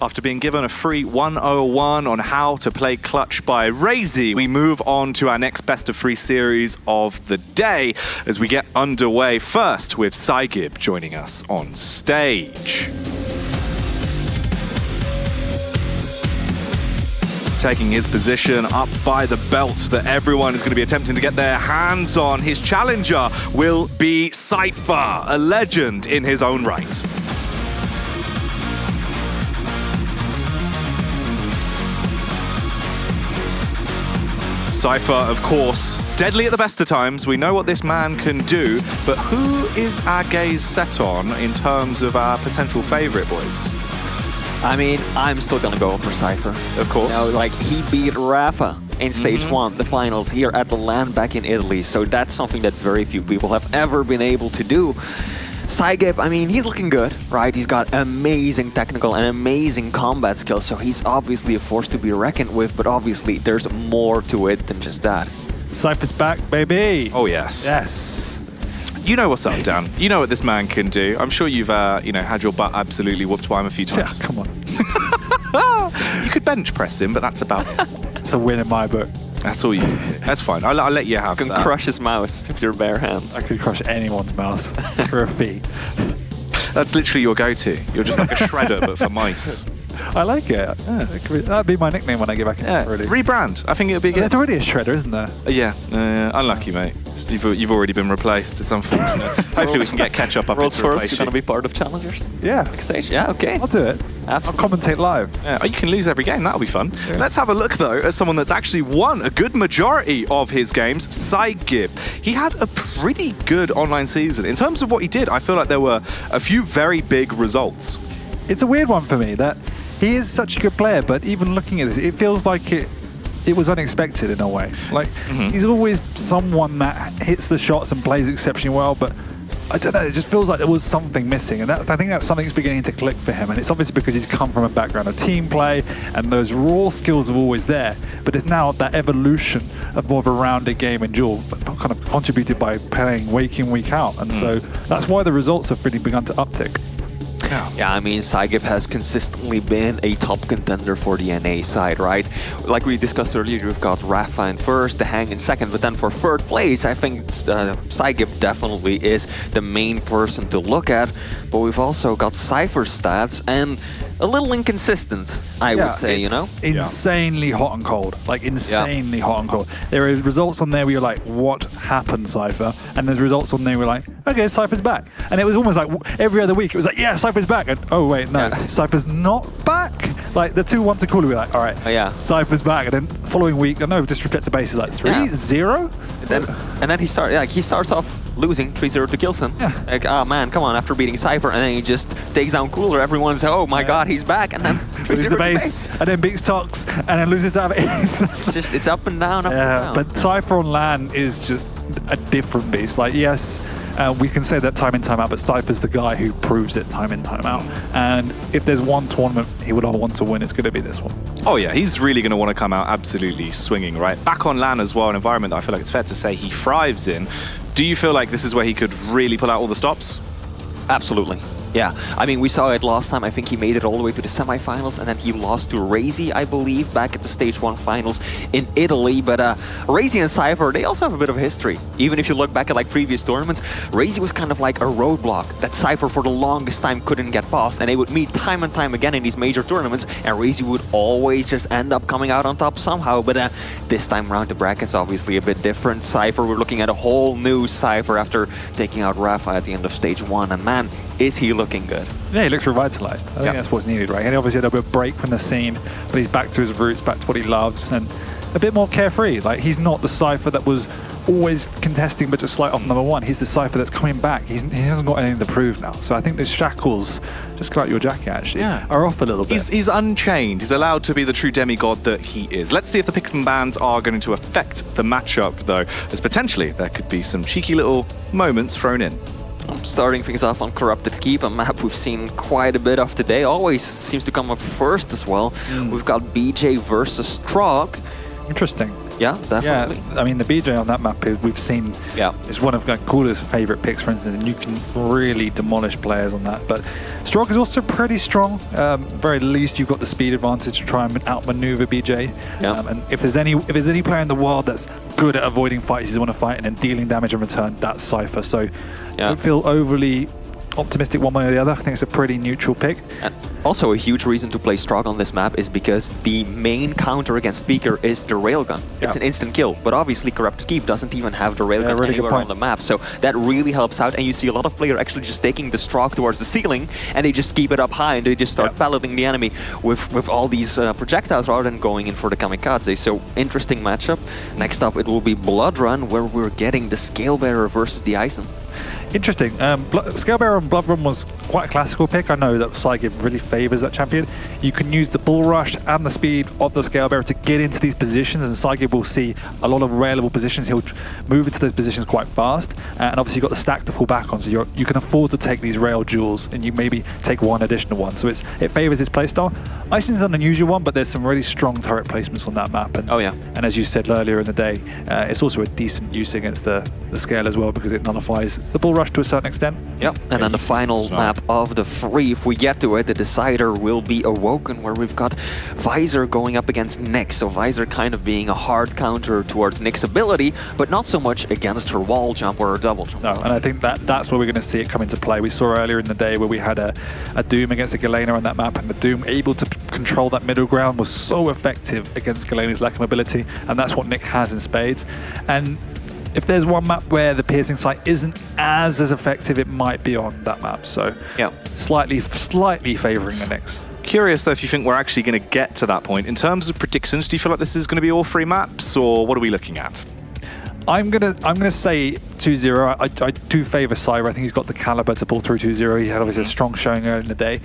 After being given a free 101 on how to play clutch by Razy, we move on to our next best of 3 series of the day as we get underway first with Psygib joining us on stage. Taking his position up by the belt that everyone is going to be attempting to get their hands on. His challenger will be Cypher, a legend in his own right. Cypher, of course, deadly at the best of times. We know what this man can do, but who is our gaze set on in terms of our potential favorite, boys? I mean, I'm still gonna go for Cypher. Of course. You know, like, he beat Rafa in stage 1, the finals here at the LAN back in Italy. So that's something that very few people have ever been able to do. Psygib, I mean, he's looking good, right? He's got amazing technical and amazing combat skills, so he's obviously a force to be reckoned with, but obviously there's more to it than just that. Cypher's back, baby! Oh, yes. Yes. You know what's up, Dan. You know what this man can do. I'm sure you've, had your butt absolutely whooped by him a few times. Yeah, come on. You could bench press him, but that's about it. It's a win in my book. That's all you can do. That's fine. I'll let you have You can crush his mouse with your bare hands. I could crush anyone's mouse for a fee. That's literally your go-to. You're just like a shredder, but for mice. I like it. Yeah, that'd be my nickname when I get back into it, really. Rebrand. I think it would be good. There's already a shredder, isn't there? Yeah. Unlucky, mate. You've already been replaced. It's unfortunate. Hopefully we can get ketchup up World's into replace first, you're you. going to be part of Challengers? Yeah. Next stage? Yeah, okay. I'll do it. Absolutely. I'll commentate live. Yeah, you can lose every game. That'll be fun. Yeah. Let's have a look, though, at someone that's actually won a good majority of his games, Psygib. He had a pretty good online season. In terms of what he did, I feel like there were a few very big results. It's a weird one for me that he is such a good player, but even looking at this, it feels like it was unexpected in a way. Like, he's always someone that hits the shots and plays exceptionally well, but I don't know, it just feels like there was something missing, and I think that's something that's beginning to click for him, and it's obviously because he's come from a background of team play, and those raw skills are always there, but it's now that evolution of more of a rounded game and duel, kind of contributed by playing week in, week out, and so that's why the results have really begun to uptick. Yeah, I mean, Psygib has consistently been a top contender for the NA side, right? Like we discussed earlier, we've got Rafa in first, the Hang in second, but then for third place, I think Psygib definitely is the main person to look at. But we've also got Cypher stats and a little inconsistent, I would say, you know? Insanely hot and cold. Like, insanely hot and cold. There are results on there where you're like, what happened, Cypher? And there's results on there where you're like, okay, Cypher's back. And it was almost like every other week, it was like, yeah, Cypher's back. And oh, wait, no, Cypher's not back. Like, the 2-1 to call, we're like, all right, Cypher's back. And then following week, I know, disrespect to base is like 3-0. And then he starts off losing 3-0 to Gilson. Yeah. Like, oh man, come on, after beating Cypher, and then he just takes down Cooler. Everyone's, oh my god, he's back, and then loses the base, and then beats Tox, and then loses out of it. It's up and down, up and down. But Cypher on LAN is just a different beast. Like, yes, we can say that time in, time out, but Cypher's the guy who proves it time in, time out. And if there's one tournament he would all want to win, it's going to be this one. Oh yeah, he's really going to want to come out absolutely swinging, right? Back on LAN as well, an environment that I feel like it's fair to say he thrives in. Do you feel like this is where he could really pull out all the stops? Absolutely. Yeah, I mean, we saw it last time. I think he made it all the way to the semifinals, and then he lost to Razy, I believe, back at the Stage 1 finals in Italy. But Razy and Cypher, they also have a bit of a history. Even if you look back at like previous tournaments, Razy was kind of like a roadblock that Cypher for the longest time couldn't get past, and they would meet time and time again in these major tournaments, and Razy would always just end up coming out on top somehow. But this time around, the bracket's obviously a bit different. Cypher, we're looking at a whole new Cypher after taking out Rafa at the end of Stage 1, and man, is he looking good. Yeah, he looks revitalized. I think that's what's needed, right? And he obviously had a bit of break from the scene, but he's back to his roots, back to what he loves, and a bit more carefree. Like, he's not the Cypher that was always contesting but just slight off #1. He's the Cypher that's coming back. He hasn't got anything to prove now. So I think the shackles, just like your jacket actually, are off a little bit. He's unchained. He's allowed to be the true demigod that he is. Let's see if the picks and bans are going to affect the matchup, though, as potentially there could be some cheeky little moments thrown in. Starting things off on Corrupted Keep, a map we've seen quite a bit of today. Always seems to come up first as well. We've got BJ versus Trog. Interesting. Yeah, definitely. Yeah, I mean, the BJ on that map, we've seen, it's one of Cooler's favorite picks, for instance, and you can really demolish players on that. But Strog is also pretty strong. Very least, you've got the speed advantage to try and outmaneuver BJ. And if there's any player in the world that's good at avoiding fights you want to fight and then dealing damage in return, that's Cypher. So don't feel overly optimistic one way or the other. I think it's a pretty neutral pick. And also a huge reason to play Strog on this map is because the main counter against Speaker is the railgun. It's an instant kill, but obviously Corrupted Keep doesn't even have the railgun anywhere on the map, so that really helps out, and you see a lot of players actually just taking the Strog towards the ceiling, and they just keep it up high, and they just start pelleting the enemy with all these projectiles rather than going in for the kamikaze. So interesting matchup. Next up, it will be Blood Run, where we're getting the Scalebearer versus the Ison. Interesting. Scalebearer and Blood Run was quite a classical pick. I know that Psygib really favours that champion. You can use the Bull Rush and the speed of the Scalebearer to get into these positions, and Psygib will see a lot of railable positions. He'll move into those positions quite fast, and obviously you've got the stack to fall back on, so you can afford to take these rail duels, and you maybe take one additional one. So it favours his playstyle. Ison's an unusual one, but there's some really strong turret placements on that map. And, and as you said earlier in the day, it's also a decent use against the Scale as well, because it nullifies the Bull Rush to a certain extent. Yep, and then the final map of the three, if we get to it, the decider will be Awoken, where we've got Visor going up against Nyx. So Visor kind of being a hard counter towards Nyx's ability, but not so much against her wall jump or her double jump. No, and I think that's where we're going to see it come into play. We saw earlier in the day where we had a Doom against a Galena on that map, and the Doom able to control that middle ground was so effective against Galena's lack of mobility, and that's what Nyx has in spades. And if there's one map where the piercing sight isn't as effective, it might be on that map. So slightly favouring the Nyx. Curious though if you think we're actually going to get to that point. In terms of predictions, do you feel like this is going to be all three maps, or what are we looking at? I'm gonna say 2-0. I do favour Cypher. I think he's got the caliber to pull through 2-0. He had obviously a strong showing earlier in the day.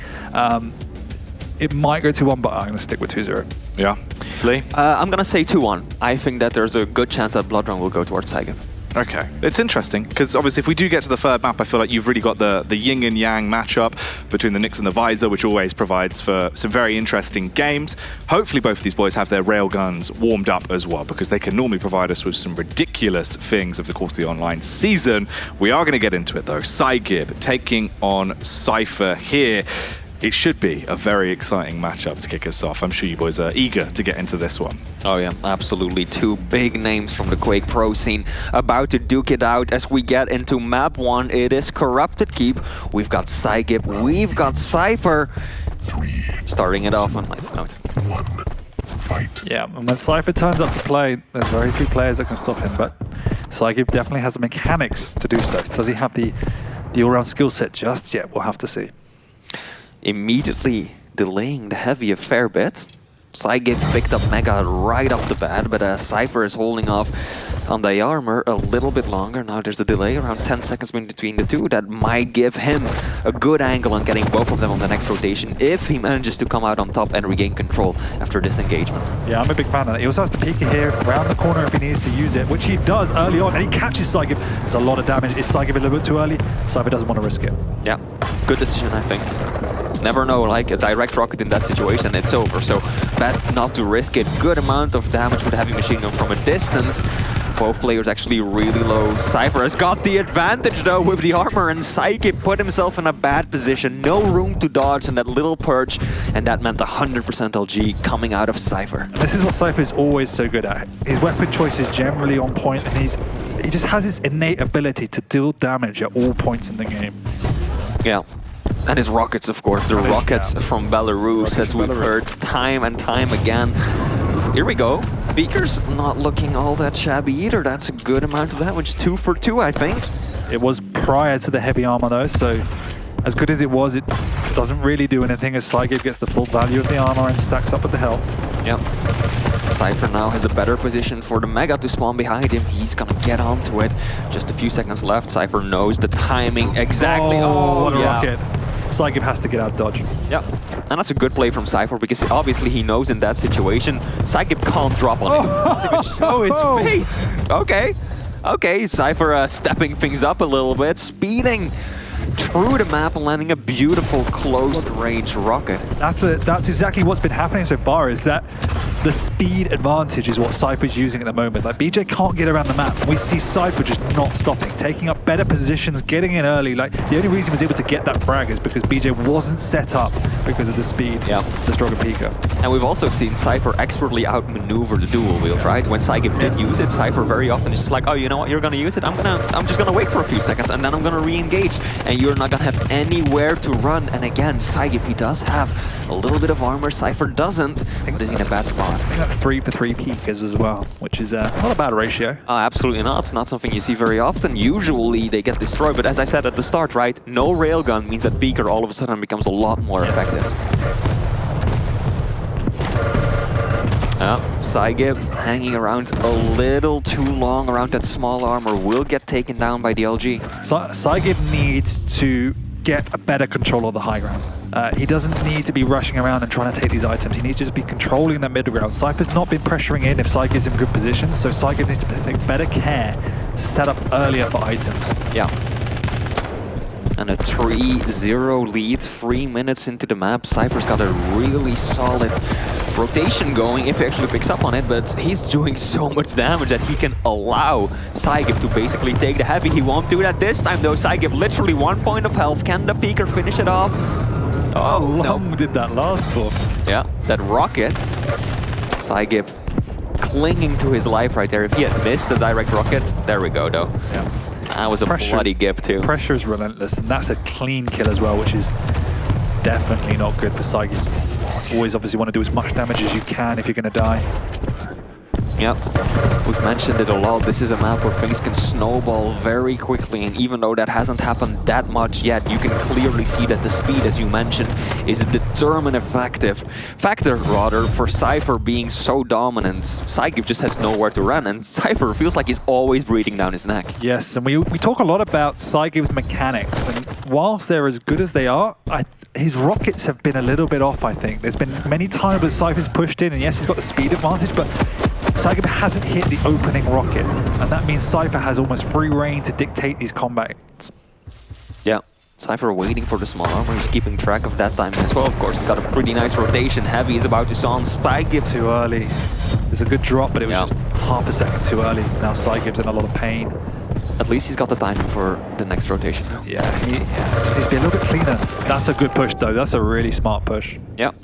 It might go 2-1, but I'm going to stick with 2-0. Yeah. Lee? I'm going to say 2-1. I think that there's a good chance that Blood Run will go towards Psygib. Okay. It's interesting, because obviously if we do get to the third map, I feel like you've really got the yin and yang matchup between the Nyx and the Visor, which always provides for some very interesting games. Hopefully both of these boys have their railguns warmed up as well, because they can normally provide us with some ridiculous things over the course of the online season. We are going to get into it though. Psygib taking on Cypher here. It should be a very exciting matchup to kick us off. I'm sure you boys are eager to get into this one. Oh yeah, absolutely. Two big names from the Quake Pro scene about to duke it out as we get into map 1. It is Corrupted Keep. We've got Psygib, we've got Cypher. Starting it off on Light's Note. Fight. Yeah, and when Cypher turns up to play, there's very few players that can stop him, but Psygib definitely has the mechanics to do so. Does he have the all-round skill set just yet? We'll have to see. Immediately delaying the heavy a fair bit. Psygib picked up Mega right off the bat, but Cypher is holding off on the armor a little bit longer. Now there's a delay, around 10 seconds between the two. That might give him a good angle on getting both of them on the next rotation if he manages to come out on top and regain control after this engagement. Yeah, I'm a big fan of that. He also has the Pika here, around the corner if he needs to use it, which he does early on, and he catches Psygib. There's a lot of damage. Is Psygib a little bit too early? Cypher doesn't want to risk it. Yeah, good decision, I think. Never know, like a direct rocket in that situation, it's over. So best not to risk it. Good amount of damage with heavy machine gun from a distance. Both players actually really low. Cypher has got the advantage though with the armor, and Psygib put himself in a bad position. No room to dodge in that little perch, and that meant 100% LG coming out of Cypher. This is what Cypher is always so good at. His weapon choice is generally on point, and he just has this innate ability to deal damage at all points in the game. Yeah. And his rockets, of course, the rockets from Belarus, as we've heard time and time again. Here we go. Beaker's not looking all that shabby either. That's a good amount of damage. 2 for 2, I think. It was prior to the heavy armor though, so as good as it was, it doesn't really do anything as Psygib gets the full value of the armor and stacks up with the health. Yep. Cypher now has a better position for the Mega to spawn behind him. He's gonna get onto it. Just a few seconds left. Cypher knows the timing exactly. Oh, what a rocket. Psygib has to get out of dodge. Yeah, and that's a good play from Cypher because obviously he knows in that situation Psygib can't drop on him. Not even show his face. Okay, Cypher stepping things up a little bit, speeding through the map and landing a beautiful close-range rocket. That's exactly what's been happening so far, is that the speed advantage is what Cypher's using at the moment. Like, BJ can't get around the map. We see Cypher just not stopping, taking up better positions, getting in early. Like, the only reason he was able to get that frag is because BJ wasn't set up because of the speed, the stronger Pico. And we've also seen Cypher expertly outmaneuver the dual wield, right? When Psygib did use it, Cypher very often is just like, oh, you know what, you're gonna use it, I'm just gonna wait for a few seconds and then I'm gonna re-engage. And you're not gonna have anywhere to run. And again, Psygib, he does have a little bit of armor, Cypher doesn't, but is in a bad spot. I think that's 3 for 3 Pikas as well, which is not a bad ratio. Absolutely not. It's not something you see very often. Usually they get destroyed, but as I said at the start, right, no railgun means that Beaker all of a sudden becomes a lot more effective. Psygib hanging around a little too long around that small armor will get taken down by the LG. Psygib needs to get a better control of the high ground. He doesn't need to be rushing around and trying to take these items. He needs to just be controlling that middle ground. Cypher's not been pressuring in if Psy gives him good positions, so Psygib needs to take better care to set up earlier for items. Yeah. And a 3-0 lead, 3 minutes into the map. Cypher's got a really solid rotation going if he actually picks up on it, but he's doing so much damage that he can allow Psygib to basically take the heavy. He won't do that this time though. Psygib literally 1 point of health. Can the Peeker finish it off? Oh, long did that last for? Yeah, that rocket. Psygib clinging to his life right there. If he had missed the direct rocket, there we go though. Yeah. That was a bloody gip too. Pressure is relentless, and that's a clean kill as well, which is definitely not good for Psygib. Always obviously want to do as much damage as you can if you're going to die. Yep, we've mentioned it a lot. This is a map where things can snowball very quickly, and even though that hasn't happened that much yet, you can clearly see that the speed, as you mentioned, is a determinative factor for Cypher being so dominant. Psygib just has nowhere to run, and Cypher feels like he's always breathing down his neck. Yes, and we talk a lot about Psygib's mechanics, and whilst they're as good as they are, his rockets have been a little bit off, I think. There's been many times where Cypher's pushed in, and yes, he's got the speed advantage, but Psygib hasn't hit the opening rocket, and that means Cypher has almost free reign to dictate these combats. Yeah, Cypher waiting for the small armor. He's keeping track of that time as well. Of course, he's got a pretty nice rotation. Heavy is about to saw on Psygib. Too early. There's a good drop, but it was just half a second too early. Now Psygib's in a lot of pain. At least he's got the timing for the next rotation. Yeah, just needs to be a little bit cleaner. That's a good push, though. That's a really smart push. Yep.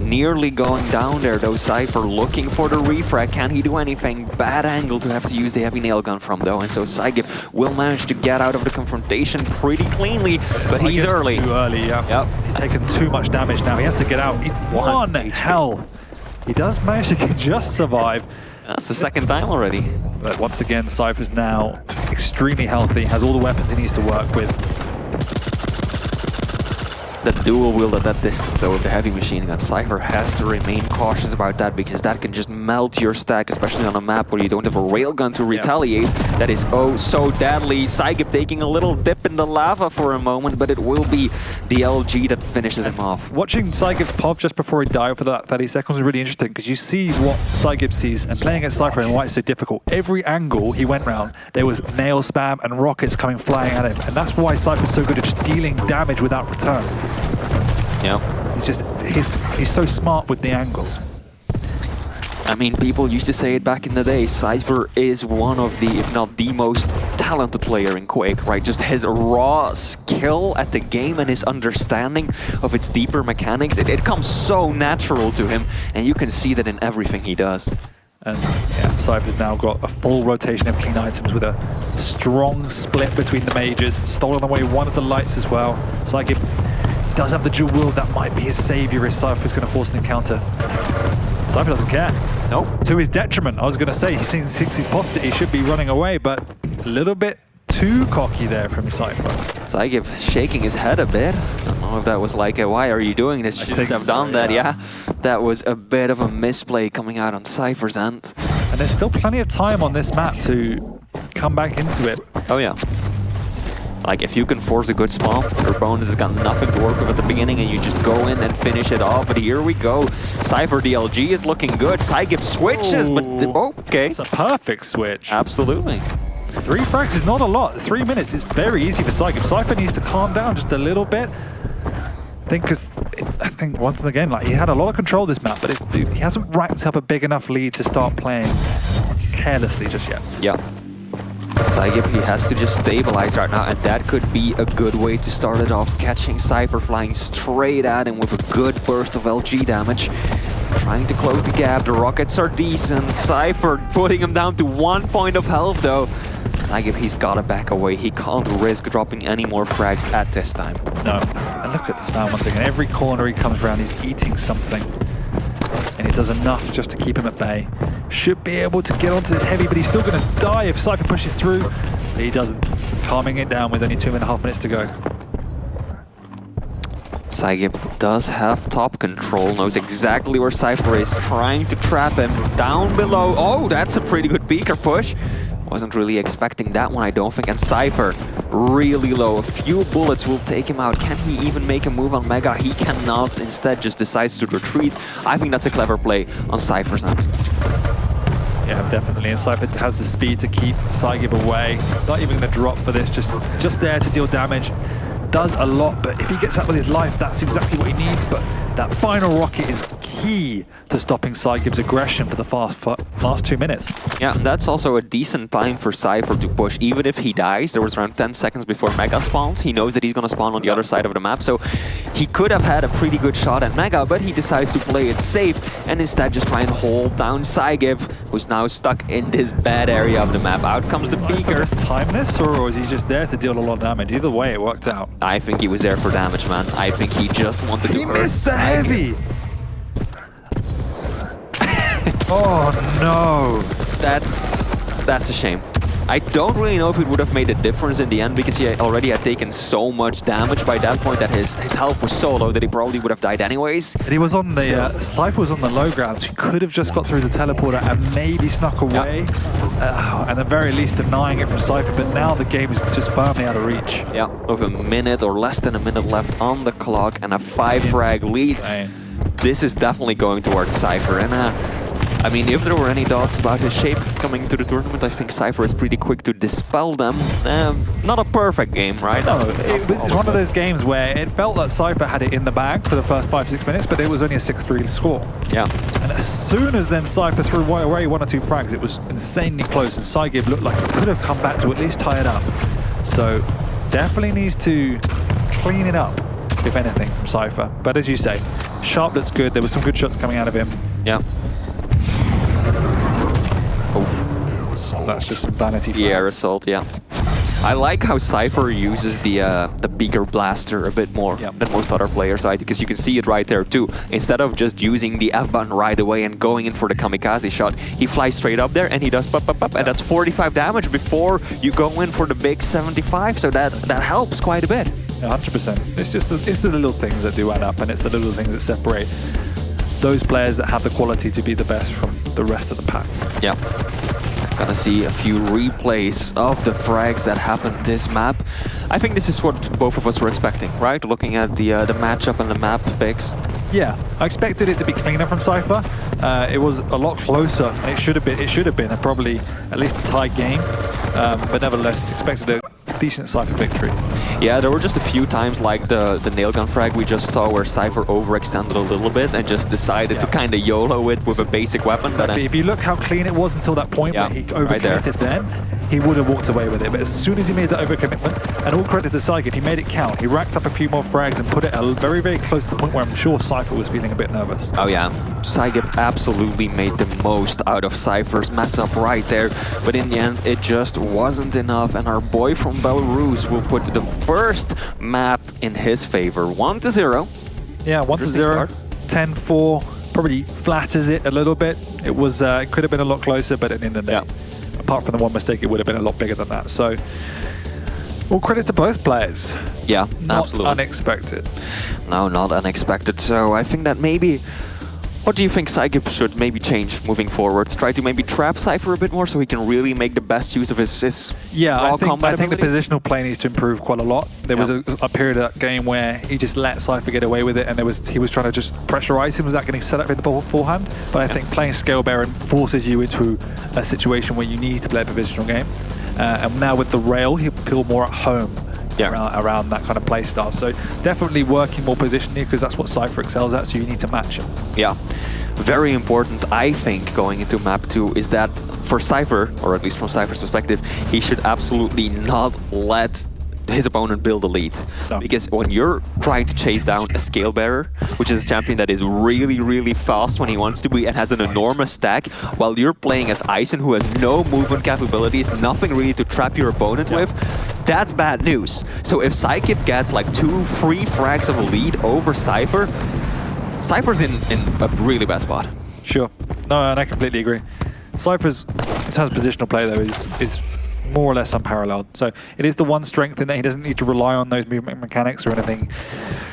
Nearly going down there, though. Cypher looking for the refrag. Can he do anything? Bad angle to have to use the heavy nail gun from, though. And so Psygib will manage to get out of the confrontation pretty cleanly, but he's early. Too early, yeah. Yep. He's taken too much damage now. He has to get out. One health. He does manage to just survive. That's the second time already. But once again, Cypher's now extremely healthy, has all the weapons he needs to work with. The dual wield at that distance, though, with the heavy machine gun, Cypher has to remain cautious about that because that can just melt your stack, especially on a map where you don't have a railgun to retaliate. Yeah. That is oh so deadly. Psygib taking a little dip in the lava for a moment, but it will be the LG that finishes him off. Watching Psygib's POV just before he died for that 30 seconds was really interesting because you see what Psygib sees, and playing against Cypher and why it's so difficult. Every angle he went round, there was nail spam and rockets coming flying at him, and that's why Cypher's so good at just dealing damage without return. Yeah, he's so smart with the angles. I mean, people used to say it back in the day. Cypher is one of the, if not the most talented player in Quake, right? Just his raw skill at the game and his understanding of its deeper mechanics, it comes so natural to him, and you can see that in everything he does. And yeah, Cypher's now got a full rotation of clean items with a strong split between the mages. Stolen away one of the lights as well. Psygib does have the dual wield. That might be his savior if Cypher's going to force an encounter. Cypher doesn't care. Nope. To his detriment. I was going to say, he sees 60's popped it, he should be running away, but a little bit too cocky there from Cypher. Psygib shaking his head a bit. I don't know if that was like, why are you doing this? You shouldn't have done that, yeah. That was a bit of a misplay coming out on Cypher's end. And there's still plenty of time on this map to come back into it. Oh, yeah. Like, if you can force a good spawn, your opponent has got nothing to work with at the beginning, and you just go in and finish it off. But here we go. Cypher DLG is looking good. Psygib switches, but okay. It's a perfect switch. Absolutely. 3 frags is not a lot. 3 minutes is very easy for Psygib. Cypher needs to calm down just a little bit. I think because I think once again, like he had a lot of control of this map, but he hasn't racked up a big enough lead to start playing carelessly just yet. Yeah. Psygib, he has to just stabilize right now, and that could be a good way to start it off. Catching Cypher flying straight at him with a good burst of LG damage. Trying to close the gap, the rockets are decent. Cypher putting him down to 1 point of health though. Psygib, he's gotta back away. He can't risk dropping any more frags at this time. No. And look at this man once again. Every corner he comes around, he's eating something. And he does enough just to keep him at bay. Should be able to get onto this heavy, but he's still going to die if Cypher pushes through. But he doesn't. Calming it down with only 2.5 minutes to go. Psygib does have top control, knows exactly where Cypher is, trying to trap him down below. Oh, that's a pretty good beaker push. Wasn't really expecting that one, I don't think. And Cypher really low. A few bullets will take him out. Can he even make a move on Mega? He cannot. Instead, just decides to retreat. I think that's a clever play on Cypher's end. Yeah, definitely. And Cypher has the speed to keep Psygib away. Not even going to drop for this. Just there to deal damage. Does a lot, but if he gets that with his life, that's exactly what he needs. But that final rocket is key to stopping Psygib's aggression for the last 2 minutes. Yeah, that's also a decent time for Cypher to push. Even if he dies, there was around 10 seconds before Mega spawns. He knows that he's going to spawn on the other side of the map, so he could have had a pretty good shot at Mega, but he decides to play it safe and instead just try and hold down Psygib, who's now stuck in this bad area of the map. Out comes the beaker. Time this, or is he just there to deal a lot of damage? Either way, it worked out. I think he was there for damage, man. I think he just wanted to hurt He missed the Psygib. heavy! Oh no! That's a shame. I don't really know if it would have made a difference in the end, because he already had taken so much damage by that point that his health was so low that he probably would have died anyways. And he was on the Cypher was on the low ground, so he could have just got through the teleporter and maybe snuck away, and at the very least denying it from Cypher. But now the game is just firmly out of reach. Yeah, with a minute or less than a minute left on the clock and a 5 frag lead. Insane. This is definitely going towards Cypher, and I mean, if there were any doubts about his shape coming to the tournament, I think Cypher is pretty quick to dispel them. Not a perfect game, right? No, it was one of those games where it felt like Cypher had it in the bag for the first 5-6 minutes, but it was only a 6-3 score. Yeah. And as soon as then Cypher threw away 1 or 2 frags, it was insanely close, and Psygib looked like he could have come back to at least tie it up. So definitely needs to clean it up, if anything, from Cypher. But as you say, Sharp looks good. There were some good shots coming out of him. Yeah. That's just some vanity. The air assault, yeah. I like how Cypher uses the bigger blaster a bit more than most other players, right? Because you can see it right there too. Instead of just using the F button right away and going in for the kamikaze shot, he flies straight up there and he does pop, pop, pop, and that's 45 damage before you go in for the big 75. So that helps quite a bit. 100%. It's the little things that do add up, and it's the little things that separate those players that have the quality to be the best from the rest of the pack. Yeah. Gonna see a few replays of the frags that happened this map. I think this is what both of us were expecting, right? Looking at the matchup and the map picks. Yeah, I expected it to be cleaner from Cypher. It was a lot closer. It should have been probably at least a tied game, but nevertheless expected a decent Cypher victory. Yeah, there were just a few times like the nailgun frag we just saw where Cypher overextended a little bit and just decided to kind of YOLO it with a basic weapon. Exactly. If you look how clean it was until that point where he overcommitted, then he would have walked away with it. But as soon as he made that overcommitment, and all credit to Psygib, he made it count. He racked up a few more frags and put it very, very close to the point where I'm sure Cypher was feeling a bit nervous. Oh yeah, Psygib absolutely made the most out of Cypher's mess up right there. But in the end, it just wasn't enough. And our boy from Belarus will put the first map in his favor. 1-0. Yeah, 1-0, 10-4. Probably flatters it a little bit. It was it could have been a lot closer, but at the end of the day, apart from the one mistake, it would have been a lot bigger than that. So, all credit to both players. Yeah, not absolutely. Unexpected. No, not unexpected. So I think that maybe... What do you think Psygib should maybe change moving forward? Try to maybe trap Cypher a bit more so he can really make the best use of his raw combat I think the abilities? positional play needs to improve quite a lot. There was a period of that game where he just let Cypher get away with it, and he was trying to just pressurize him without getting set up in the ball forehand. But I think playing Scale Baron forces you into a situation where you need to play a positional game. And now with the rail, he'll feel more at home around that kind of play style. So definitely working more positionally because that's what Cypher excels at, so you need to match him. Yeah. Very important, I think, going into map 2 is that for Cypher, or at least from Cypher's perspective, he should absolutely not let his opponent build a lead. No. Because when you're trying to chase down a scale bearer, which is a champion that is really, really fast when he wants to be and has an enormous stack, while you're playing as Ison, who has no movement capabilities, nothing really to trap your opponent with, that's bad news. So if Psygib gets like 2-3 frags of a lead over Cypher, Cypher's in a really bad spot. Sure. No, and I completely agree. Cypher's, in terms of positional play, though, is more or less unparalleled. So it is the one strength in that he doesn't need to rely on those movement mechanics or anything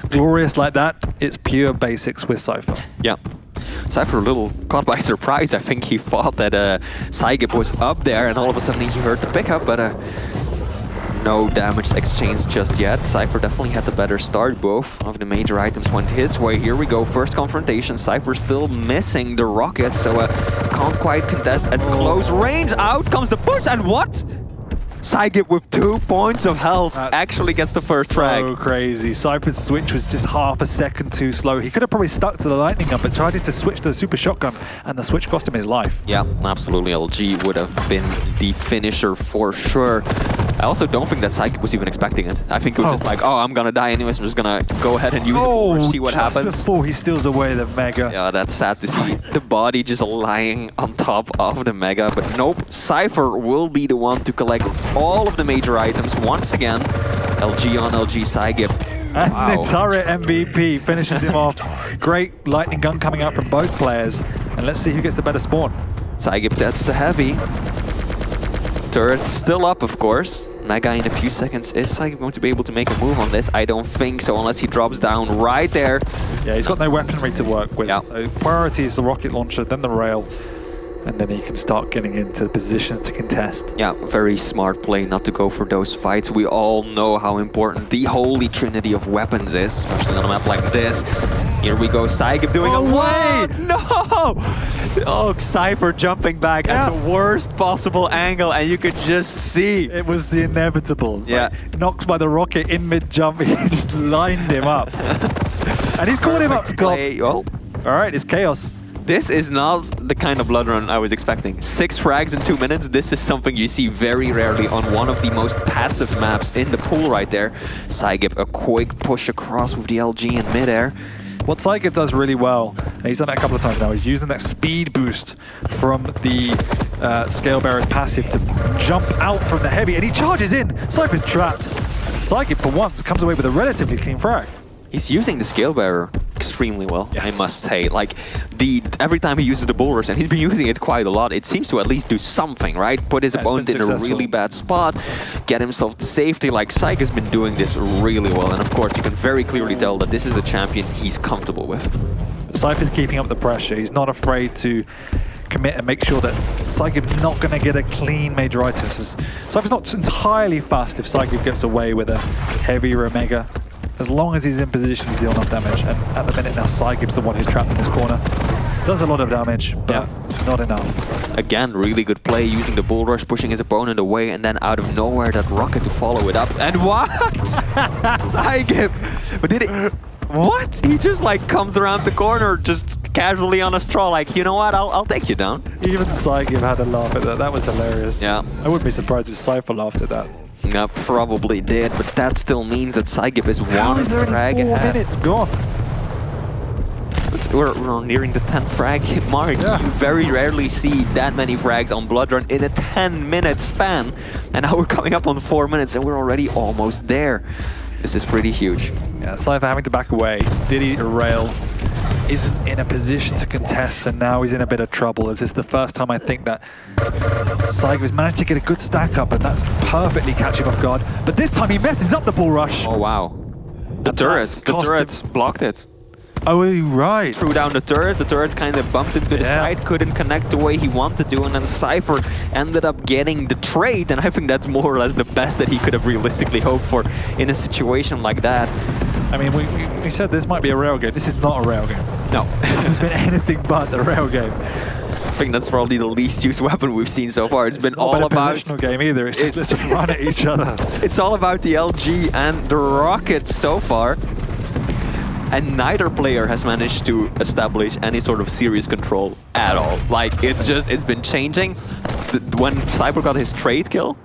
glorious like that. It's pure basics with Cypher. Yeah. Cypher a little caught by surprise. I think he thought that Psygib was up there and all of a sudden he heard the pickup, but no damage exchanged just yet. Cypher definitely had the better start. Both of the major items went his way. Here we go, first confrontation. Cypher still missing the rocket, so can't quite contest at close range. Out comes the push, and what? Psygib with 2 points of health actually gets the first frag. So crazy. Cypher's switch was just half a second too slow. He could have probably stuck to the lightning gun, but tried to switch to the super shotgun, and the switch cost him his life. Yeah, absolutely. LG would have been the finisher for sure. I also don't think that Psygib was even expecting it. I think it was just like, oh, I'm gonna die anyways, I'm just gonna go ahead and use it, see what happens. Before he steals away the Mega. Yeah, that's sad to see. The body just lying on top of the Mega, but nope, Cypher will be the one to collect all of the major items once again. LG on LG Psygib. And the turret MVP finishes him off. Great lightning gun coming out from both players. And let's see who gets the better spawn. Psygib, that's the heavy. Turret's still up, of course. Mega in a few seconds. Is Psygib going to be able to make a move on this? I don't think so, unless he drops down right there. Yeah, he's got no weaponry to work with. Yeah. So priority is the rocket launcher, then the rail, and then he can start getting into positions to contest. Yeah, very smart play not to go for those fights. We all know how important the holy trinity of weapons is, especially on a map like this. Here we go, Psygib doing a way! No! Oh, Cypher jumping back at the worst possible angle, and you could just see. It was the inevitable. Yeah. Like, knocked by the rocket in mid-jump, he just lined him up. And he's caught him up. Well, all right, it's chaos. This is not the kind of blood run I was expecting. 6 frags in 2 minutes, this is something you see very rarely on one of the most passive maps in the pool right there. Psygib, a quick push across with the LG in midair. What Psygib does really well, and he's done it a couple of times now, is using that speed boost from the Scale Bearer's passive to jump out from the heavy, and he charges in. Cypher's trapped. Psygib, for once, comes away with a relatively clean frag. He's using the Scale Bearer extremely well, I must say. Like, every time he uses the bull rush, and he's been using it quite a lot, it seems to at least do something, right? Put his opponent in a really bad spot, get himself to safety. Like, Psygib's been doing this really well, and of course, you can very clearly tell that this is a champion he's comfortable with. Cypher's keeping up the pressure. He's not afraid to commit and make sure that Psygib's not going to get a clean major item. Cypher's not entirely fast if Psygib gets away with a heavy or a mega. As long as he's in position to deal enough damage. And at the minute now, Psygib's the one who's trapped in this corner. Does a lot of damage, but not enough. Again, really good play, using the bull rush, pushing his opponent away, and then out of nowhere, that rocket to follow it up. And what? Psygib! But did it... What? He just like comes around the corner, just casually on a straw, like, you know what, I'll take you down. Even Psygib had a laugh at that. That was hilarious. Yeah. I wouldn't be surprised if Cypher laughed at that. Yeah, probably did, but that still means that Psygib is one frag ahead. 4 minutes gone. We're nearing the 10 frag mark. Yeah. You very rarely see that many frags on Blood Run in a 10-minute span. And now we're coming up on 4 minutes and we're already almost there. This is pretty huge. Yeah, Cypher having to back away. Diddy Rail isn't in a position to contest, and now he's in a bit of trouble. This is the first time I think that Psygib has managed to get a good stack up, and that's perfectly catching him off guard. But this time he messes up the bull rush. Oh, wow. The turret blocked it. Oh, right. Threw down the turret kind of bumped into the side, couldn't connect the way he wanted to, and then Cypher ended up getting the trade, and I think that's more or less the best that he could have realistically hoped for in a situation like that. I mean, we said this might be a rail game. This is not a rail game. No. This has been anything but a rail game. think that's probably the least used weapon we've seen so far. It's been all about... It's not a positional game either. It's just let's just run at each other. It's all about the LG and the rockets so far. And neither player has managed to establish any sort of serious control at all. Like, it's been changing. When Cypher got his trade kill,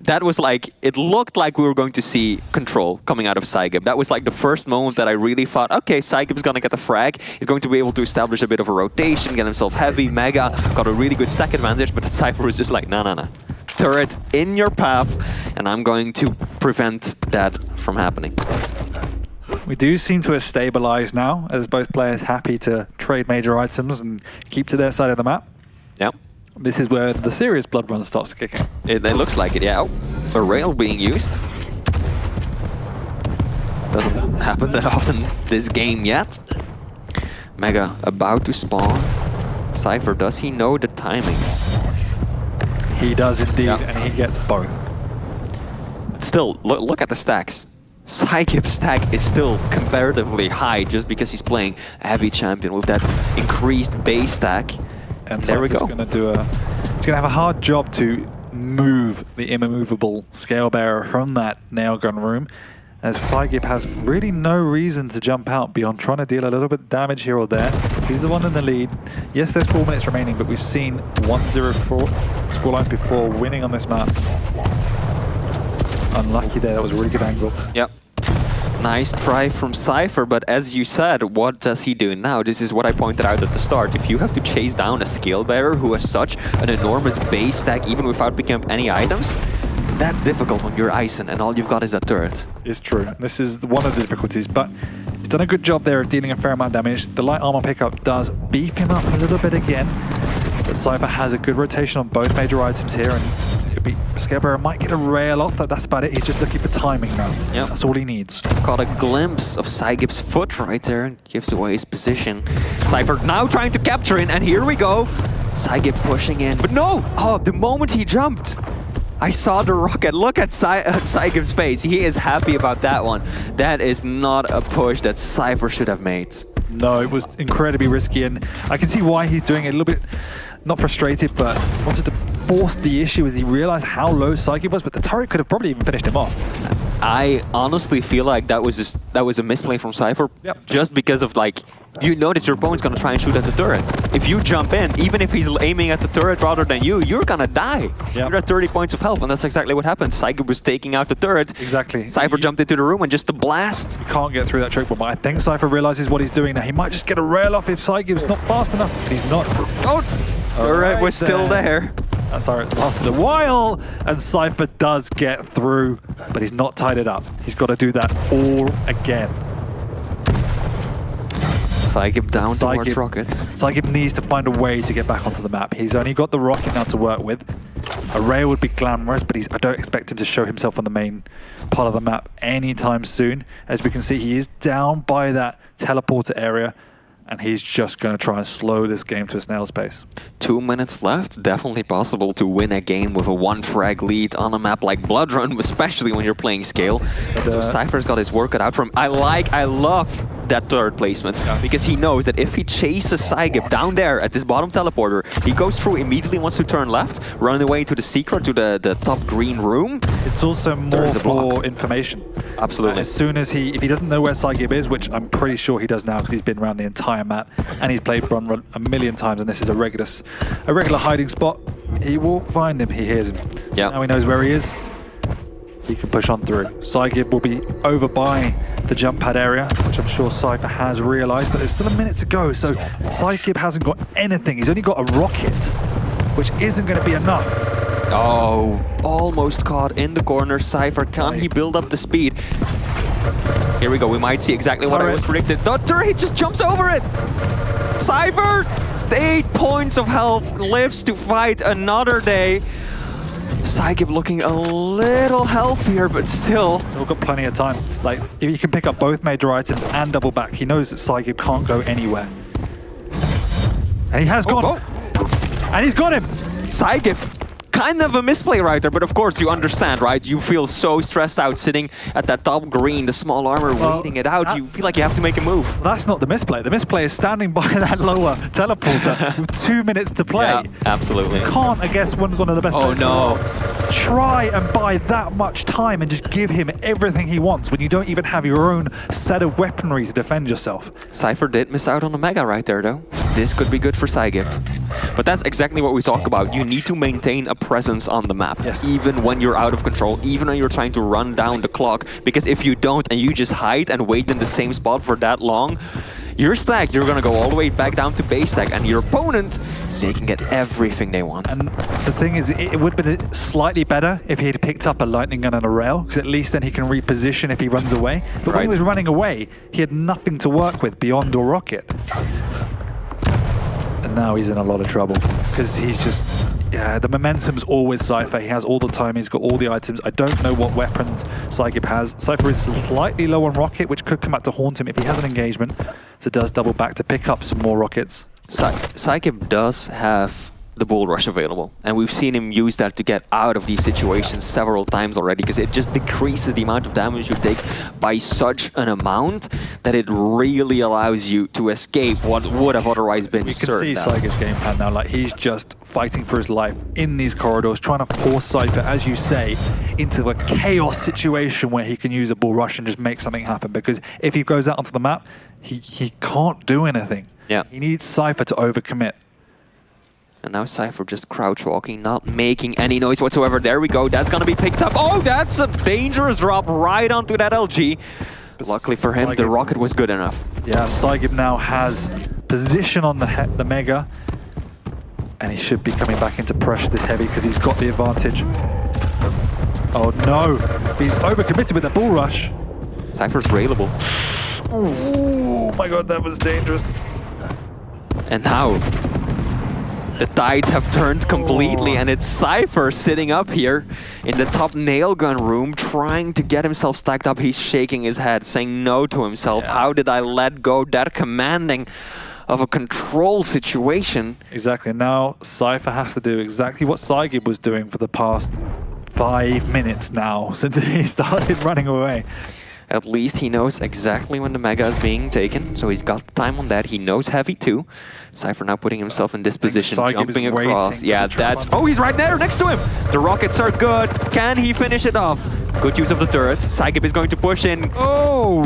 that was like, it looked like we were going to see control coming out of Psygib. That was like the first moment that I really thought, okay, Psygib's gonna get the frag. He's going to be able to establish a bit of a rotation, get himself heavy, mega, got a really good stack advantage, but the Cypher was just like, no. Turret in your path, and I'm going to prevent that from happening. We do seem to have stabilized now, as both players happy to trade major items and keep to their side of the map. Yep. This is where the serious blood run starts to kick in. It looks like it, yeah. Oh, a rail being used. Doesn't happen that often this game yet. Mega about to spawn. Cypher, does he know the timings? He does indeed, Yeah. and he gets both. Still, look at the stacks. Psygib's stack is still comparatively high just because he's playing a heavy champion with that increased base stack. And there we go. He's going to have a hard job to move the immovable scale bearer from that nail gun room, as Psygib has really no reason to jump out beyond trying to deal a little bit of damage here or there. He's the one in the lead. Yes, there's 4 minutes remaining, but we've seen 1-0 scorelines before winning on this map. Unlucky there, that was a really good angle. Yep. Nice try from Cypher, but as you said, what does he do now? This is what I pointed out at the start. If you have to chase down a scale bearer who has such an enormous base stack, even without picking up any items, that's difficult when you're Ison and all you've got is that turret. It's true. This is one of the difficulties, but he's done a good job there of dealing a fair amount of damage. The light armor pickup does beef him up a little bit again, but Cypher has a good rotation on both major items here, and Scarebearer might get a rail off, that's about it. He's just looking for timing now. Yep. That's all he needs. Caught a glimpse of Psygib's foot right there and gives away his position. Cypher now trying to capture it, and here we go. Psygib pushing in, but no! Oh, the moment he jumped, I saw the rocket. Look at Psygib's face. He is happy about that one. That is not a push that Cypher should have made. No, it was incredibly risky, and I can see why he's doing it. A little bit, not frustrated, but wanted to force the issue as he realized how low Psygib was, but the turret could have probably even finished him off. I honestly feel like that was a misplay from Cypher, just because of, like, you know that your opponent's gonna try and shoot at the turret. If you jump in, even if he's aiming at the turret rather than you, you're gonna die. You're at 30 points of health, and that's exactly what happened. Psygib was taking out the turret. Exactly. Cypher jumped into the room and just a blast. You can't get through that choke bomb, but I think Cypher realizes what he's doing now. He might just get a rail off if Psygib's not fast enough, but he's not. Oh, turret was still there. That turret lasted a while, and Cypher does get through, but he's not tied it up. He's got to do that all again. Psygib down towards rockets. Psygib needs to find a way to get back onto the map. He's only got the rocket now to work with. A rail would be glamorous, but I don't expect him to show himself on the main part of the map anytime soon. As we can see, he is down by that teleporter area, and he's just going to try and slow this game to a snail's pace. 2 minutes left. Definitely possible to win a game with a 1 frag lead on a map like Blood Run, especially when you're playing scale. So Cypher's got his work cut out from. I love that turret placement, because he knows that if he chases Psygib down there at this bottom teleporter, he goes through immediately, wants to turn left, run away to the secret, to the top green room. It's also more for information. Absolutely. As soon as if he doesn't know where Psygib is, which I'm pretty sure he does now because he's been around the entire map and he's played Run a million times, and this is a regular hiding spot, he will find him. He hears him. So now he knows where he is. He can push on through. Psygib will be over by the jump pad area, which I'm sure Cypher has realized, but there's still a minute to go, so Psygib hasn't got anything. He's only got a rocket, which isn't going to be enough. Oh, almost caught in the corner. Cypher, can he build up the speed? Here we go. We might see exactly what I was predicted. The turret, he just jumps over it. Cypher, 8 points of health, lives to fight another day. Psygib looking a little healthier, but still. We've got plenty of time. Like, if he can pick up both major items and double back, he knows that Psygib can't go anywhere. And he has gone. And he's got him. Psygib kind of a misplay right there, but of course you understand, right? You feel so stressed out sitting at that top green, the small armor, waiting it out. You feel like you have to make a move. That's not the misplay. The misplay is standing by that lower teleporter with 2 minutes to play. Yeah, absolutely. You can't, I guess, one of the best players in the world, try and buy that much time and just give him everything he wants when you don't even have your own set of weaponry to defend yourself. Cypher did miss out on the Mega right there, though. This could be good for Psygib. But that's exactly what we talk about. You need to maintain a presence on the map, even when you're out of control, even when you're trying to run down the clock. Because if you don't and you just hide and wait in the same spot for that long, you're stacked. You're going to go all the way back down to base stack, and your opponent, they can get everything they want. And the thing is, it would have been slightly better if he had picked up a lightning gun and a rail, because at least then he can reposition if he runs away. But when he was running away, he had nothing to work with beyond a rocket. And now he's in a lot of trouble, because he's just... Yeah, the momentum's all with Cypher. He has all the time, he's got all the items. I don't know what weapons Psygib has. Cypher is slightly low on rocket, which could come out to haunt him if he has an engagement. So does double back to pick up some more rockets. Psygib does have the bull rush available, and we've seen him use that to get out of these situations several times already, because it just decreases the amount of damage you take by such an amount that it really allows you to escape what would have otherwise been certain. You can see Psygib's game plan now, like he's just fighting for his life in these corridors, trying to force Cypher, as you say, into a chaos situation where he can use a bull rush and just make something happen, because if he goes out onto the map, he can't do anything. Yeah. He needs Cypher to overcommit. And now Cypher just crouch walking, not making any noise whatsoever. There we go. That's going to be picked up. Oh, that's a dangerous drop right onto that LG. But luckily for him, the rocket was good enough. Yeah, Psygib now has position on the Mega. And he should be coming back into pressure this heavy because he's got the advantage. Oh no, he's overcommitted with that bull rush. Cypher's railable. Oh my god, that was dangerous. And now the tides have turned completely, and it's Cypher sitting up here in the top nail gun room trying to get himself stacked up. He's shaking his head, saying no to himself. How did I let go that commanding of a control situation? Exactly. Now Cypher has to do exactly what Psygib was doing for the past 5 minutes now since he started running away. At least he knows exactly when the Mega is being taken, so he's got time on that. He knows heavy too. Cypher now putting himself in this position, jumping across. Yeah, that's... Oh, he's right there next to him! The rockets are good. Can he finish it off? Good use of the turret. Psygib is going to push in. Oh,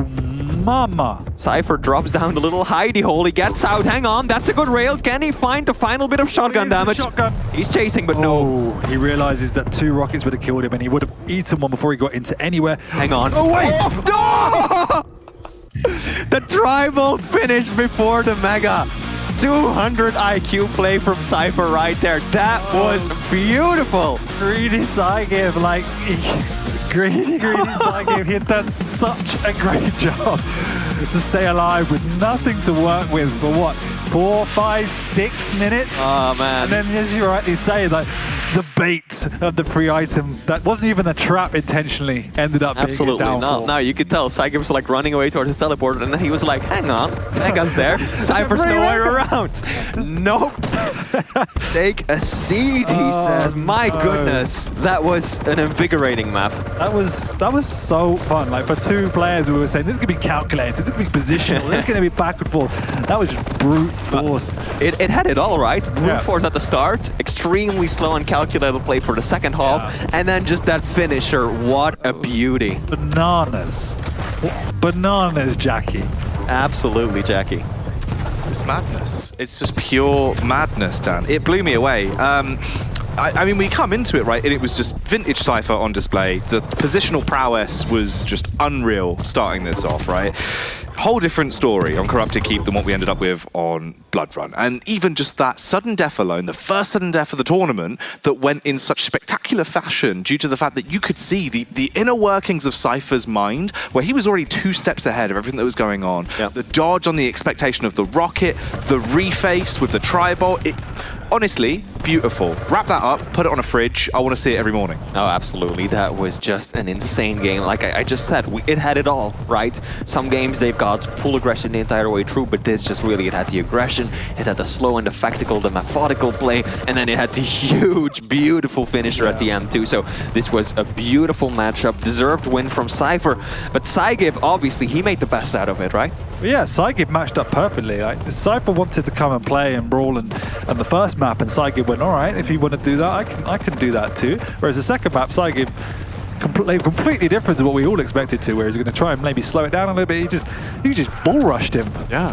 mama! Cypher drops down the little hidey hole. He gets out. Hang on, that's a good rail. Can he find the final bit of shotgun damage? Shotgun. He's chasing, but no. He realizes that 2 rockets would have killed him, and he would have eaten one before he got into anywhere. Hang on. Oh, wait! Oh, no! The tri-bolt finish before the Mega. 200 IQ play from Cypher right there. That was beautiful. Greedy Psygib, like... Greedy Psygib, he had done such a great job to stay alive with nothing to work with for what, 4, 5, 6 minutes? Oh man. And then as you rightly say, like the bait of the free item that wasn't even a trap intentionally ended up being his downfall. Not. No, you could tell Psygib was like running away towards his teleporter, and then he was like, hang on, Mega's there. Cypher's nowhere around. Nope. Take a seat, he says. My goodness, that was an invigorating map. That was so fun. Like for 2 players, we were saying this is gonna be calculated, this is gonna be positional, this is gonna be back and forth. That was just brute force. It had it all right. Brute force at the start, extremely slow and calculated play for the second half, and then just that finisher. What a beauty! Bananas, bananas, Jackie. Absolutely, Jackie. It's madness. It's just pure madness, Dan. It blew me away. I mean, we come into it, right, and it was just vintage Cypher on display. The positional prowess was just unreal starting this off, right? Whole different story on Corrupted Keep than what we ended up with on Blood Run. And even just that sudden death alone, the first sudden death of the tournament that went in such spectacular fashion due to the fact that you could see the inner workings of Cypher's mind, where he was already 2 steps ahead of everything that was going on. Yeah. The dodge on the expectation of the rocket, the reface with the tri-bolt. Honestly, beautiful. Wrap that up, put it on a fridge. I want to see it every morning. Oh, absolutely. That was just an insane game. Like I just said, it had it all, right? Some games, they've got full aggression the entire way through, but this just really, it had the aggression, it had the slow and the tactical, the methodical play, and then it had the huge, beautiful finisher at the end too. So this was a beautiful matchup, deserved win from Cypher. But Psygib, obviously, he made the best out of it, right? But yeah, Psygib matched up perfectly. Like, Cypher wanted to come and play and brawl and the first map, and Psygib went, all right, if you want to do that, I can do that too. Whereas the second map, Psygib completely different to what we all expected to, where he's going to try and maybe slow it down a little bit. He just bull rushed him. Yeah.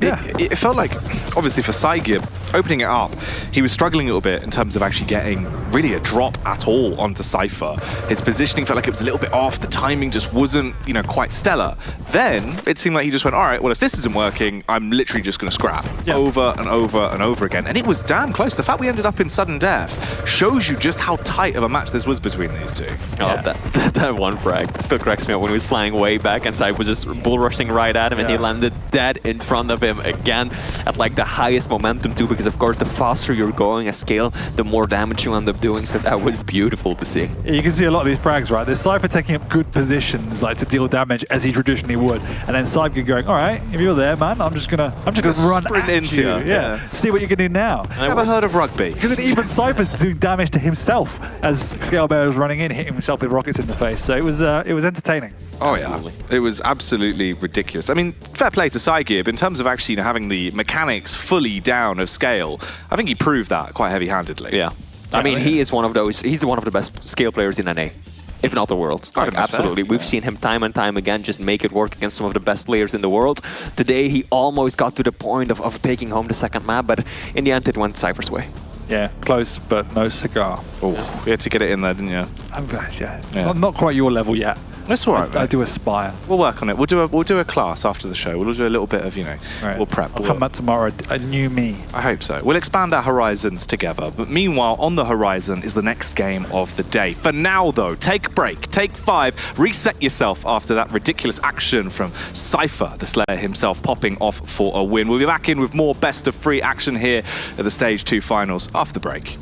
It felt like, obviously for Psygib, opening it up, he was struggling a little bit in terms of actually getting really a drop at all onto Cypher. His positioning felt like it was a little bit off, the timing just wasn't, quite stellar. Then, it seemed like he just went, all right, well, if this isn't working, I'm literally just going to scrap over and over and over again. And it was damn close. The fact we ended up in sudden death shows you just how tight of a match this was between these two. Oh, that one frag still cracks me up when he was flying way back and Cypher was just bull rushing right at him and he landed dead in front of him again at like the highest momentum too, because of course the faster you're going a scale, the more damage you end up doing. So that was beautiful to see. Yeah, you can see a lot of these frags, right? There's Cypher taking up good positions, like to deal damage as he traditionally would, and then Psygib going, all right, if you're there, man, I'm just gonna run sprint at into you. you. Yeah, see what you can do now. Never heard of rugby. Because then even Cypher's doing damage to himself as Scalebear was running in, hitting himself with rockets in the face. So it was entertaining. Oh yeah, it was absolutely ridiculous. I mean, fair play to Psygib in terms of actually having the mechanics fully down of scale. I think he proved that quite heavy-handedly. Yeah. I mean, he is one of those, he's one of the best scale players in NA, if not the world. I think that's absolutely. fair. We've seen him time and time again just make it work against some of the best players in the world. Today, he almost got to the point of taking home the second map, but in the end, it went Cypher's way. Yeah, close, but no cigar. Oh, you had to get it in there, didn't you? I'm glad, yeah. Not quite your level yet. That's all right, I do aspire. We'll work on it. We'll do a class after the show. We'll do a little bit of, Right. we'll prep. I'll come back tomorrow, a new me. I hope so. We'll expand our horizons together. But meanwhile, on the horizon is the next game of the day. For now, though, take a break, take 5, reset yourself after that ridiculous action from Cypher, the Slayer himself, popping off for a win. We'll be back in with more best of 3 action here at the Stage 2 finals after the break.